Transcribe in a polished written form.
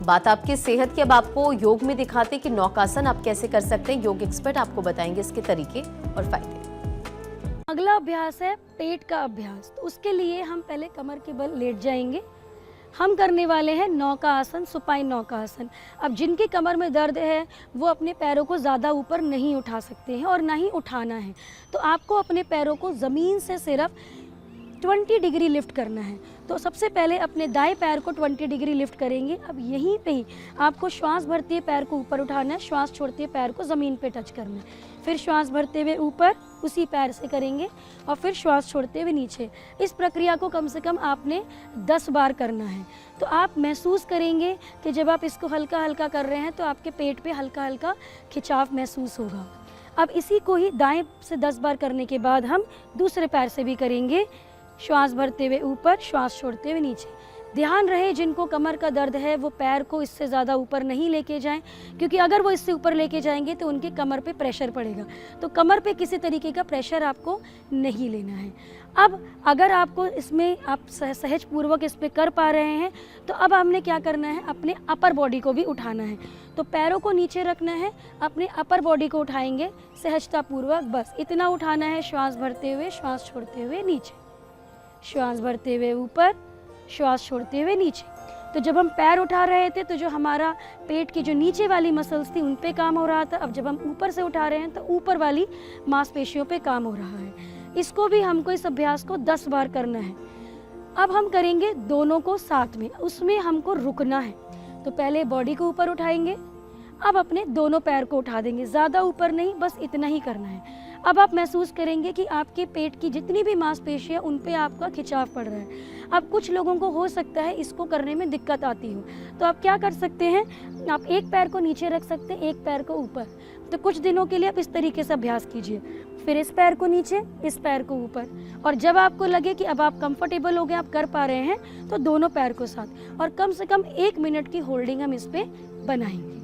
बात आपकी सेहत की, अब आपको योग में दिखाते कि नौकासन आप कैसे कर सकते हैं। योग एक्सपर्ट आपको बताएंगे इसके तरीके और फायदे। अगला अभ्यास है पेट का अभ्यास। तो उसके लिए हम पहले कमर के बल लेट जाएंगे। हम करने वाले हैं नौका आसन, सुपाइन नौका आसन। अब जिनकी कमर में दर्द है वो अपने पैरों को ज़्यादा ऊपर नहीं उठा सकते हैं और ना ही उठाना है। तो आपको अपने पैरों को ज़मीन से सिर्फ 20 डिग्री लिफ्ट करना है। तो सबसे पहले अपने दाएं पैर को 20 डिग्री लिफ्ट करेंगे। अब यहीं पे ही आपको श्वास भरते हुए पैर को ऊपर उठाना है, श्वास छोड़ते हुए पैर को ज़मीन पे टच करना है, फिर श्वास भरते हुए ऊपर उसी पैर से करेंगे और फिर श्वास छोड़ते हुए नीचे। इस प्रक्रिया को कम से कम आपने 10 बार करना है। तो आप महसूस करेंगे कि जब आप इसको हल्का हल्का कर रहे हैं तो आपके पेट पे हल्का हल्का खिंचाव महसूस होगा। अब इसी को ही दाएं से 10 बार करने के बाद हम दूसरे पैर से भी करेंगे, श्वास भरते हुए ऊपर, श्वास छोड़ते हुए नीचे। ध्यान रहे जिनको कमर का दर्द है वो पैर को इससे ज़्यादा ऊपर नहीं लेके जाएं, क्योंकि अगर वो इससे ऊपर लेके जाएंगे तो उनके कमर पे प्रेशर पड़ेगा। तो कमर पे किसी तरीके का प्रेशर आपको नहीं लेना है। अब अगर आपको इसमें आप सहज पूर्वक इस पर कर पा रहे हैं तो अब हमने क्या करना है, अपने अपर बॉडी को भी उठाना है। तो पैरों को नीचे रखना है, अपने अपर बॉडी को उठाएंगे सहजता पूर्वक, बस इतना उठाना है। श्वास भरते हुए, श्वास छोड़ते हुए नीचे, श्वास भरते हुए ऊपर, श्वास छोड़ते हुए नीचे। तो जब हम पैर उठा रहे थे तो जो हमारा पेट की जो नीचे वाली मसल्स थी उन पे काम हो रहा था। अब जब हम ऊपर से उठा रहे हैं तो ऊपर वाली मांसपेशियों पे काम हो रहा है। इसको भी हमको, इस अभ्यास को 10 बार करना है। अब हम करेंगे दोनों को साथ में, उसमें हमको रुकना है। तो पहले बॉडी को ऊपर उठाएंगे, अब अपने दोनों पैर को उठा देंगे, ज़्यादा ऊपर नहीं, बस इतना ही करना है। अब आप महसूस करेंगे कि आपके पेट की जितनी भी मांसपेशियां उन पे आपका खिंचाव पड़ रहा है। अब कुछ लोगों को हो सकता है इसको करने में दिक्कत आती हो, तो आप क्या कर सकते हैं, आप एक पैर को नीचे रख सकते हैं, एक पैर को ऊपर। तो कुछ दिनों के लिए आप इस तरीके से अभ्यास कीजिए, फिर इस पैर को नीचे, इस पैर को ऊपर। और जब आपको लगे कि अब आप कंफर्टेबल हो गए, आप कर पा रहे हैं, तो दोनों पैर को साथ, और कम से कम 1 मिनट की होल्डिंग हम इस पर बनाएंगे।